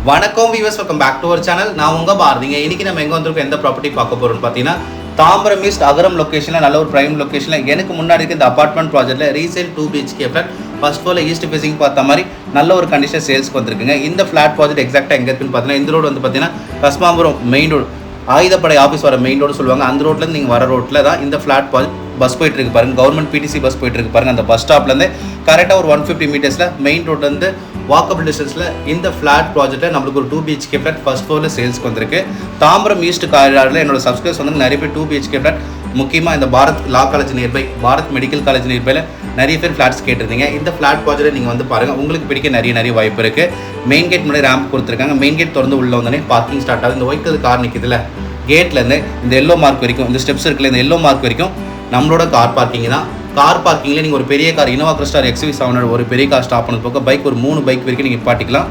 வணக்கம் viewers, welcome back to our channel. நான் உங்க பாரதிங்க. இன்னைக்கு நம்ம எங்க வந்திருக்கோம், எந்த ப்ராப்பர்ட்டி பார்க்க போறோம்னு பார்த்தீங்கன்னா தாம்பரம் ஈஸ்ட் அகரம் லொகேஷன்ல நல்ல ஒரு பிரைம் லொகேஷன்ல எனக்கு முன்னாடி இருக்க இந்த அபார்ட்மெண்ட் ப்ராஜெக்ட்ல ரீசேல் 2 BHK ஃபிளாட் ஃபர்ஸ்ட் ஃப்ளோர்ல ஈஸ்ட் ஃபேசிங் பார்த்த மாதிரி நல்ல ஒரு கண்டிஷன் சேல்ஸ்க்கு வந்திருக்குங்க. இந்த ஃபிளாட் ப்ராஜெக்ட் எக்ஸாக்டா எங்க இருக்குன்னு பார்த்தீங்கன்னா இந்த ரோடு வந்து பார்த்தீங்கன்னா கஸ்மாபுரம் மெயின் ரோடு, ஆயுதப்படை ஆஃபீஸ் வர மெயின் ரோடு சொல்லுவாங்க. அந்த ரோட்லேருந்து நீங்கள் வர ரோட்டில் தான் இந்த ஃபிளாட் பஸ் போயிட்டு இருக்கு பாருங்க. கவர்மெண்ட் PTC பஸ் போயிட்டு இருக்கு பாருங்க. அந்த பஸ் ஸ்டாப்லேருந்து கரெக்டாக ஒரு 150 மீட்டர்ஸில் மெயின் ரோட்லேருந்து வாக்கபிள் டிஸ்டன்ஸில் இந்த ஃபிளாட் ப்ராஜெக்ட்டில் நம்மளுக்கு ஒரு 2 BHK ஃபிளாட் ஃபர்ஸ்ட் ஃப்ளோரில் சேல்ஸ்க்கு வந்திருக்கு. தாம்பரம் ஈஸ்ட் காரிடாரில் என்னோட சப்ஸ்கிரைபர்ஸ் வந்து நிறைய பேர் 2 BHK ஃபிளாட், முக்கியமாக இந்த Bharat law college nearby, Bharat medical college நியர்பையில் நிறைய பேர் ஃபிளாட்ஸ் கேட்டிருந்தீங்க. இந்த ஃபிளாட் ப்ராஜெக்ட்டை நீங்கள் வந்து பாருங்கள், உங்களுக்கு பிடிக்க நிறைய வாய்ப்பு இருக்குது. மெயின் கேட் முன்னாடி ரேம்ப் கொடுத்துருக்காங்க. மெயின் கேட் திறந்து உள்ள வந்தோடனே பார்க்கிங் ஸ்டார்ட் ஆகுது. இந்த ஒயிட் கலர் கார் நிற்குதுல, கேட்லேருந்து இந்த எல்லோ மார்க் வரைக்கும், இந்த ஸ்டெப்ஸ் இருக்குல்ல, இந்த எல்லோ மார்க் வரைக்கும் நம்மளோட கார் பார்க்கிங் தான். கார் பார்க்கிங்கில் நீங்கள் ஒரு பெரிய கார் இனோவா கிறிஸ்டா XUV 700 ஒரு பெரிய கார் ஸ்டாப் பண்ணது போக பைக் ஒரு 3 பைக் வரைக்கும் நீங்கள் பாட்டிக்கலாம்.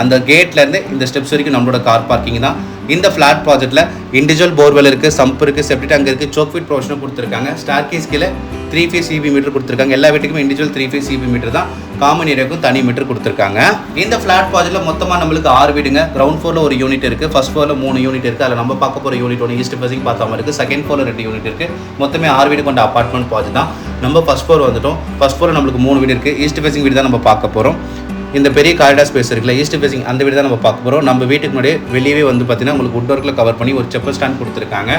அந்த கேட்லேருந்து இந்த ஸ்டெப்ஸ் வரைக்கும் நம்மளோட கார் பார்க்கிங் தான். இந்த ஃபிளாட் ப்ராஜெக்ட்டில் இண்டிவிஜுவல் போர்வெல் இருக்குது, சம்ப் இருக்குது, செப்டி டேங்க் இருக்குது, சோக் ஃபீட் ப்ரொவிஷனும் கொடுத்துருக்காங்க. ஸ்டார் கேஸ் கீழே 3 ஃபேஸ் CB மீட்டர் கொடுத்துருக்காங்க. எல்லா வீட்டுக்குமே இண்டிவிஜுவல் 3 ஃபேஸ் CB மீட்டர் தான். காமன் ஏரியாவுக்கும் தனி மீட்டர் கொடுத்துருக்காங்க. இந்த ஃபிளாட் ப்ராஜெக்ட்டில் மொத்தமாக நம்மளுக்கு 6 வீடுங்க. கிரவுண்ட் ஃப்ளோரில் ஒரு யூனிட் இருக்குது, ஃபர்ஸ்ட் ஃப்ளோரில் 3 யூனிட் இருக்குது. அதில் நம்ம பார்க்க போகிற யூனிட் ஒன்று ஈஸ்ட் ஃபேசிங் பார்த்த மாதிரி இருக்குது. செகண்ட் ஃப்ளோரில் 2 யூனிட் இருக்குது. மொத்தமே 6 வீடு கொண்ட அப்பார்ட்மெண்ட் ப்ராஜெக்ட் தான். நம்ம ஃபர்ஸ்ட் ஃப்ளோர் வந்துட்டோம். ஃபர்ஸ்ட் ஃப்ளோரில் நம்மளுக்கு 3 வீடு இருக்குது. ஈஸ்ட் ஃபேசிங் வீடு தான் நம்ம பார்க்க போகிறோம். இந்த பெரிய காரிடார் ஸ்பேஸ் இருக்குல்ல, ஈஸ்ட் ஃபேசிங் அந்த வீடு தான் நம்ம பார்க்க போகிறோம். நம்ம வீட்டுக்கு முன்னாடியே வெளியே வந்து பார்த்தீங்கன்னா உங்களுக்கு வுட் ஒர்க்கில் கவர் பண்ணி ஒரு செப்பல் ஸ்டாண்ட் கொடுத்துருக்காங்க.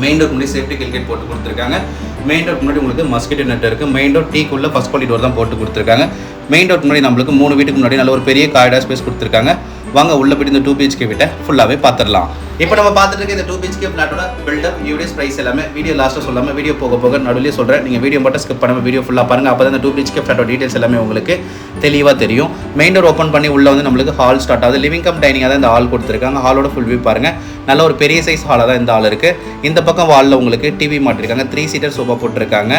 மெயின் டோர் முன்னாடி சேஃப்டி கில்கேட் போட்டு கொடுத்துருக்காங்க. மெயின் டோர் முன்னாடி உங்களுக்கு மஸ்கிட்டோ நெட் இருக்குது. மெயின் டோர் டீக்குள்ள ஃபர்ஸ்ட் குவாலிட்டி டோர் தான் போட்டு கொடுத்துருக்காங்க. மெயின் டோர் முன்னாடி நம்மளுக்கு 3 வீட்டுக்கு முன்னாடி நல்ல ஒரு பெரிய காரிடார் ஸ்பேஸ் கொடுத்துருக்காங்க. வாங்க உள்ள போய்ட்டு இந்த 2 BHK வீட்டை ஃபுல்லாகவே பார்த்துடலாம். இப்போ நம்ம பார்த்துட்டு இருக்க இந்த 2 BHK ஃபிளாட்டோட பில்டப், யூடிஎஸ் பிரைஸ் எல்லாமே வீடியோ லாஸ்ட்டாக சொல்லாமல் வீடியோ போக நடுவிலே சொல்கிறேன். நீங்கள் வீடியோ மட்டும் ஸ்கிப் பண்ணாமல் வீடியோ ஃபுல்லாக பாருங்கள். அப்போ தான் இந்த 2 BHK ஃபிளாட்டோட டீட்டெயில்ஸ் எல்லாமே உங்களுக்கு தெளிவாக தெரியும். மெயின் டோர் ஓப்பன் பண்ணி உள்ள வந்து நம்மளுக்கு ஹால் ஸ்டார்ட் ஆகுது. லிவிங் கம் டைனிங்காக தான் இந்த ஹால் கொடுத்துருக்காங்க. ஹாலோட ஃபுல் வியூ பாருங்கள். நல்ல ஒரு பெரிய சைஸ் ஹாலாக தான் இந்த ஹால் இருக்குது. இந்த பக்கம் வாலில் உங்களுக்கு டிவி மாட்டிருக்காங்க. 3 சீட்டர் சோஃபா போட்டிருக்காங்க.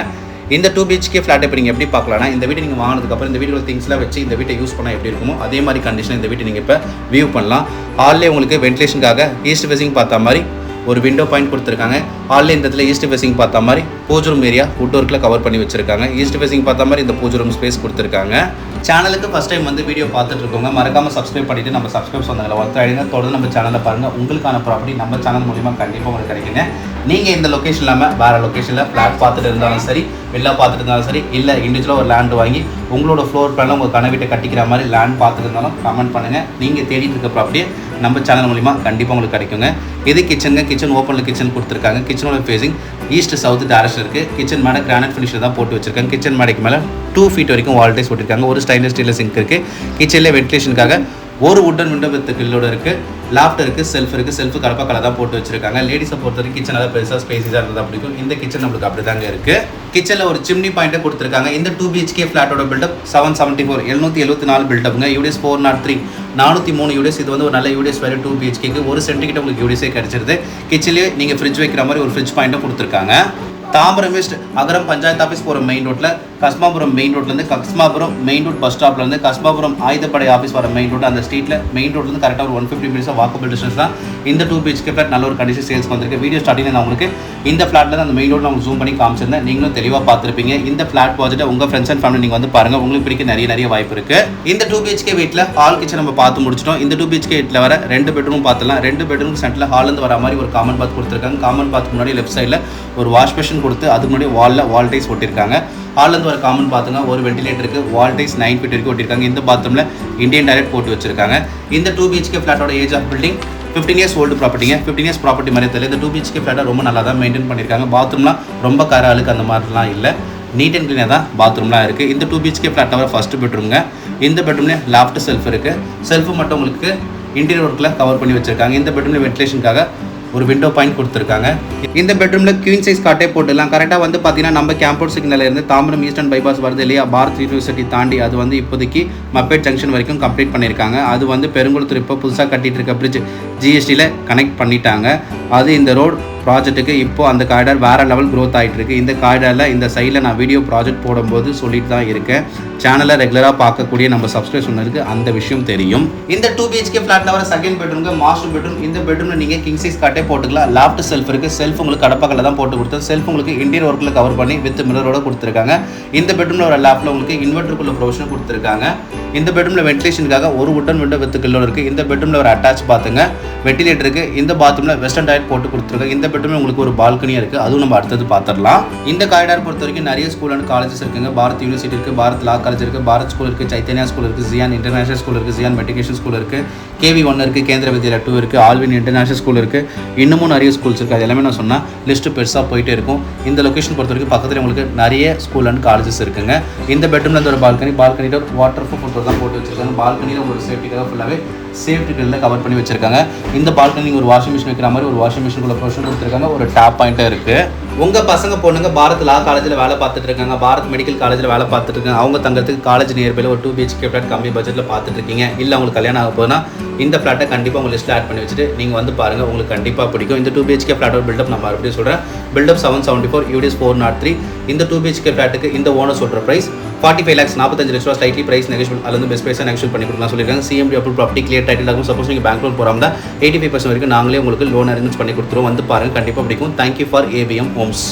இந்த 2 BHK ஃபிளாட் இப்போ நீங்கள் எப்படி பார்க்கலாம்னா, இந்த வீட்டை நீங்கள் வாங்கினதுக்கப்புறம் இந்த வீட்டோட திங்ஸ்லாம் வச்சு இந்த வீட்டை யூஸ் பண்ணால் எப்படி இருக்குமோ அதே மாதிரி கண்டிஷன் இந்த வீட்டை நீங்கள் இப்போ வியூ பண்ணலாம். ஹால்லே உங்களுக்கு வென்டிலேஷனுக்காக ஈஸ்ட் ஃபேசிங் பார்த்த மாதிரி ஒரு விண்டோ பாயிண்ட் கொடுத்துருக்காங்க. ஹாலில் இந்த இடத்துல ஈஸ்ட் ஃபேசிங் பார்த்த மாதிரி பூஜை ரூம் ஏரியா வுட் ஒர்க்கில் கவர் பண்ணி வச்சிருக்காங்க. ஈஸ்ட் ஃபேசிங் பார்த்த மாதிரி இந்த பூஜை ரூம் ஸ்பேஸ் கொடுத்துருக்காங்க. சேனலுக்கு ஃபஸ்ட் டைம் வந்து வீடியோ பார்த்துட்டு இருக்கோங்க, மறக்காமல் சப்ஸ்கிரைப் பண்ணிவிட்டு நம்ம சப்ஸ்கிரைப் சொன்னாங்களா ஒருத்தர் தொடர்ந்து நம்ம சேனலில் பாருங்கள். உங்களுக்கான ப்ராப்பர்ட்டி நம்ம சேனல் மூலிமா கண்டிப்பாக உங்களுக்கு கிடைக்குங்க. நீங்கள் இந்த லொக்கேஷன் இல்லாமல் வேறு லொக்கேஷனில் ஃப்ளாட் பார்த்துட்டு இருந்தாலும் சரி, வில்லா பார்த்துட்டு இருந்தாலும் சரி, இல்லை இண்டிவிஜுவலாக ஒரு லேண்ட் வாங்கி உங்களோட ஃப்ளோர் பிளானில் உங்கள் கனவீட்டை கட்டிக்கிற மாதிரி லேண்ட் பார்த்துட்டு இருந்தாலும் கமெண்ட் பண்ணுங்கள். நீங்கள் தேடிட்டு இருக்க ப்ராப்பர்ட்டியை நம்ம சேனல் மூலிமா கண்டிப்பாக உங்களுக்கு கிடைக்குங்க. இது கிச்சனுங்க. கிச்சன் ஓப்பனில் கிச்சன் கொடுத்துருக்காங்க. கிச்சனோட ஃபேஸிங் ஈஸ்ட் சவுத் டேரக்ஷன் இருக்குது. கிச்சன் மேலே கிரானைட் ஃபினிஷில் தான் போட்டு வச்சிருக்காங்க. கிச்சன் மேடைக்கு மேலே 2 ஃபீட் வரைக்கும் வால் டைல்ஸ் போட்டிருக்காங்க. ஒரு ஸ்டைன்லெஸ் ஸ்டீல் சிங்க் இருக்குது. கிச்சனில் வென்டிலேஷனுக்காக ஒரு வுட்டன் விண்டோ வித் கில்லோட இருக்குது. லாஃப்ட் இருக்குது, செல்ஃப் இருக்குது. செல்ஃபு கலப்பா கலர் தான் போட்டு வச்சிருக்காங்க. லேடிஸை பொறுத்த வரைக்கும் கிச்சன் நல்லா பெருசாக ஸ்பேஸிஸாக இருந்தால் பிடிக்கும். இந்த கிச்சன் நம்மளுக்கு அப்படி தாங்க இருக்குது. கிச்சனில் ஒரு சிம்னி பாயிண்ட்டை கொடுத்துருக்காங்க. இந்த 2 BHK ஃபிளாட்டோட பில்டப் 774 774 பில்டப்புங்க. UDS 403 403 UDS. இது வந்து ஒரு நல்ல யூடிஎஸ் வேறு 2 BHKக்கு 1 சென்டிகிட்ட உங்களுக்கு யூடிஎஸே கிடச்சிருது. கிச்சன்லேயே நீங்கள் ஃப்ரிட்ஜ் வைக்கிற மாதிரி ஒரு ஃப்ரிட்ஜ் பாயிண்ட்டை கொடுத்துருக்காங்க. தாம்பரம் ஈஸ்ட் அகரம் பஞ்சாயத்து ஆஃபீஸ் போகிற மெயின் ரோட்டில் கஸ்மாபுரம் மெயின் ரோட்லேருந்து கஸ்மாபுரம் மெயின் ரோட் பஸ் ஸ்டாப்லேருந்து கஸ்மாபுரம் ஆயுதப்படை ஆஃபீஸ் வர மெயின் ரோட், அந்த ஸ்ட்ரீட்டில் மெயின் ரோட்லேருந்து கரெக்டாக ஒரு 150 மீட்டர்ஸ் வாக்கபிள் டிஸ்டன்ஸ் தான் இந்த 2 BHK ஃபிளாட் நல்ல ஒரு கண்டிஷன் சேல்ஸ் வந்திருக்கு. வீடியோ ஸ்டார்டிங்கில் நான் உங்களுக்கு இந்த ஃபிளாட்டில் அந்த மெயின் ரோட் நான் ஜூம் பண்ணி காமிச்சிருந்தேன். நீங்களும் தெளிவாக பார்த்துருப்பீங்க. இந்த ஃபிளாட் ப்ராஜெக்ட்டை உங்கள் ஃப்ரெண்ட்ஸ் அண்ட் ஃபேமிலி நீங்கள் வந்து பாருங்கள், உங்களுக்கு பிடிக்க நிறைய வாய்ப்பு இருக்குது. இந்த 2 BHK வீட்டில் ஹால் கிச்சன் நம்ம பார்த்து முடிச்சிட்டோம். இந்த 2 BHK வீட்டில் வர 2 பெட்ரூம் பார்த்துலாம். 2 பெட்ரூம் சென்டரில் ஹால்லேருந்து வர மாதிரி ஒரு காமன் பாத் கொடுத்துருக்காங்க. காமன் பாத்துக்கு முன்னாடி லெஃப்ட் சைடில் ஒரு வாஷ் பேஷன் கொடுத்து அதுக்கு முன்னாடி வால் டைல்ஸ் ஒட்டிருக்காங்க. ஹால்லேருந்து ஒரு காமன் பாத்துங்க, ஒரு வென்டிலேட்டர் இருக்குது. வால் டைல்ஸ் 9 ஃபீட் வரைக்கும் ஒட்டிருக்காங்க. இந்த பாத்ரூமில் இந்தியன் டாய்லெட் போட்டு வச்சிருக்காங்க. இந்த 2 BHK ஃபிளாட்டோட age of building 15 years old ப்ராப்பர்ட்டிங்க. 15 இயர்ஸ் ப்ராப்பர்ட்டி மாதிரி தெரியல. இந்த 2 BHK ஃபிளாட்டை ரொம்ப நல்லா தான் மெயின்டைன் பண்ணியிருக்காங்க. பாத்ரூம்லாம் ரொம்ப கர அழுக்கு அந்த மாதிரிலாம் இல்லை, நீட் அண்ட் க்ளீனாக தான் பாத்ரூம்லாம் இருக்குது. இந்த 2 BHK ஃபிளாட் தவிர ஃபஸ்ட்டு பெட்ரூம்ங்க. இந்த பெட்ரூம்லேயே லாஃப்ட் செல்ஃப் இருக்குது. செல்ஃபு மட்டும் உங்களுக்கு இன்டீரியர் ஒர்க்கில் கவர் பண்ணி வச்சிருக்காங்க. இந்த பெட்ரூமில் வென்டிலேஷனுக்காக ஒரு விண்டோ பாயிண்ட் கொடுத்துருக்காங்க. இந்த பெட்ரூமில் குவீன் சைஸ் காட்டே போட்டுடலாம். கரெக்டாக வந்து பார்த்தீங்கன்னா நம்ம கேம்போர்ட் சிக்னலில் இருந்து தாம்பரம் ஈஸ்டர்ன் பைபாஸ் வருது இல்லையா, பாரத் யூனிவர்சிட்டி தாண்டி அது வந்து இப்போதைக்கு மப்பேட் ஜங்ஷன் வரைக்கும் கம்ப்ளீட் பண்ணியிருக்காங்க. அது வந்து பெருங்குளத்தூர் இப்போ புதுசாக கட்டிகிட்டு இருக்க பிரிட்ஜ் GSTயில் கனெக்ட் பண்ணிட்டாங்க. அது இந்த ரோடு ப்ராஜெக்ட்டுக்கு இப்போது அந்த காரிடார் வேறு லெவல் க்ரோத் ஆகிட்டு இருக்குது. இந்த காரிடாரில் இந்த சைடில் நான் வீடியோ ப்ராஜெக்ட் போடும்போது சொல்லிட்டு தான் இருக்கேன். சேனலை ரெகுலராக பார்க்கக்கூடிய நம்ம சப்ஸ்கிரைப் சொன்னதுக்கு அந்த விஷயம் தெரியும். இந்த 2 BHK ஃபிளாட்டில் வர செகண்ட் பெட்ரூம்க்கு மாஸ்டர் பெட்ரூம். இந்த பெட்ரூமில் நீங்கள் கிங் சைஸ் காட்டே போட்டுக்கலாம். லாஃப்ட் செல்ஃப் இருக்குது. செல்ஃப் உங்களுக்கு கடப்பாக்கல்ல தான் போட்டு கொடுத்தது. செல்ஃப் உங்களுக்கு இன்டீரியர் ஒர்க்கில் கவர் பண்ணி வித் மிரரோட கொடுத்துருக்காங்க. இந்த பெட்ரூமில் வர லாஃப்ட்டில் உங்களுக்கு இன்வெர்ட்டருக்குள்ள ப்ரொவிஷன் கொடுத்துருக்காங்க. இந்த பெட்ரூமில் வென்டிலேஷனுக்காக ஒரு வுட்டன் விண்டோ வித் கில்லோ இருக்குது. இந்த பெட்ரூமில் ஒரு அட்டாச் பாத்துங்க, வென்டிலேட்டர் இருக்குது. இந்த பாத்ரூமில் வெஸ்டர்ன் டாய்லெட் போட்டு கொடுத்துருக்காங்க. இந்த பெட்ரூமில் உங்களுக்கு ஒரு பால்கனியாக இருக்குது, அதுவும் நம்ம அடுத்தது பார்த்துடலாம். இந்த காரிடார் பொறுத்த வரைக்கும் நிறைய ஸ்கூல் அண்ட் காலேஜஸ் இருக்குங்க. பாரத் யூனிவர்சிட்டி இருக்குது, பாரத் லா காலேஜ் இருக்குது, பாரத் ஸ்கூல் இருக்குது, சைத்தன்யா ஸ்கூல் இருக்குது, ஜியான் இன்டர்நேஷனல் ஸ்கூல் இருக்குது, ஜியான் மெட்ரிகுலேஷன் ஸ்கூல் இருக்குது, KV1 இருக்குது, கேந்திர வித்யாலயா 2 இருக்குது, ஆல்வின் இன்டர்நேஷனல் ஸ்கூல் இருக்குது. இன்னமும் நிறைய ஸ்கூல்ஸ் இருக்குது. அது எல்லாமே நான் சொன்னால் லிஸ்ட்டு பெருசாக போயிட்டே இருக்கும். இந்த லொக்கேஷன் பொறுத்த வரைக்கும் பக்கத்தில் உங்களுக்கு நிறைய ஸ்கூல் அண்ட் காலேஜஸ் இருக்குங்க. இந்த பெட்ரூமில் இருந்து ஒரு பால்கனியில் ஒரு வாட்டர் ப்ரூஃப் தான் போட்டு வச்சிருக்காங்க. பால்கனியில் உங்களுக்கு சேஃப்டிக்காக ஃபுல்லாகவே சேஃப்டி கிரில்ல கவர் பண்ணி வச்சிருக்காங்க. இந்த பால்கனி ஒரு வாஷிங் மிஷின் வைக்கிற மாதிரி ஒரு வாஷிங் மிஷினுக்குள்ள ப்ரொவிஷன் கொடுத்துருக்காங்க. ஒரு டேப் பாயிண்ட்டாக இருக்குது. உங்கள் பசங்க பொண்ணுங்க பாரத் லா காலேஜில் வேலை பார்த்துட்டு இருக்காங்க, பாரத் மெடிக்கல் காலேஜில் வேலை பார்த்துட்டு இருக்காங்க. அவங்க தங்கிறதுக்கு காலேஜ் நியர்பையில் ஒரு 2 BHK ஃப்ளாட் கம்மி பட்ஜெட்டில் பார்த்துட்டு இருக்கீங்க. இல்லை உங்களுக்கு கல்யாணம் ஆக போதுன்னா இந்த ஃப்ளாட்டை கண்டிப்பாக உங்கள் லிஸ்ட்டில் ஆட் பண்ணி வச்சுட்டு நீங்கள் வந்து பாருங்கள், உங்களுக்கு கண்டிப்பாக பிடிக்கும். இந்த 2 BHK ஃப்ளாட்டோட பில்டப் நான் மறுபடியும் சொல்கிறேன். Built up 774 UDS 403. இந்த 2 BHK ஃப்ளாட்டுக்கு இந்த ஓனர் சொல்கிற ப்ரைஸ் 45 lakhs, 45 லட்சம் ரூபா. ஸ்லைட்லி ப்ரைஸ் நெகோஷியபிள், அது வந்து பெஸ்ட் ப்ரைஸாக நெகோஷியேட் பண்ணி கொடுக்கலாம் சொல்லியிருக்காங்க. CMD approve property, clear title ஆகும். சப்போஸ் நீங்கள் பேங்க் லோன் போகிறாமல் 85% வரைக்கும் நாங்களே உங்களுக்கு லோன் அரேஞ்ச் பண்ணி கொடுத்துருவோம். வந்து பாருங்கள், கண்டிப்பாக பிடிக்கும். Thank you for ABM Holmes.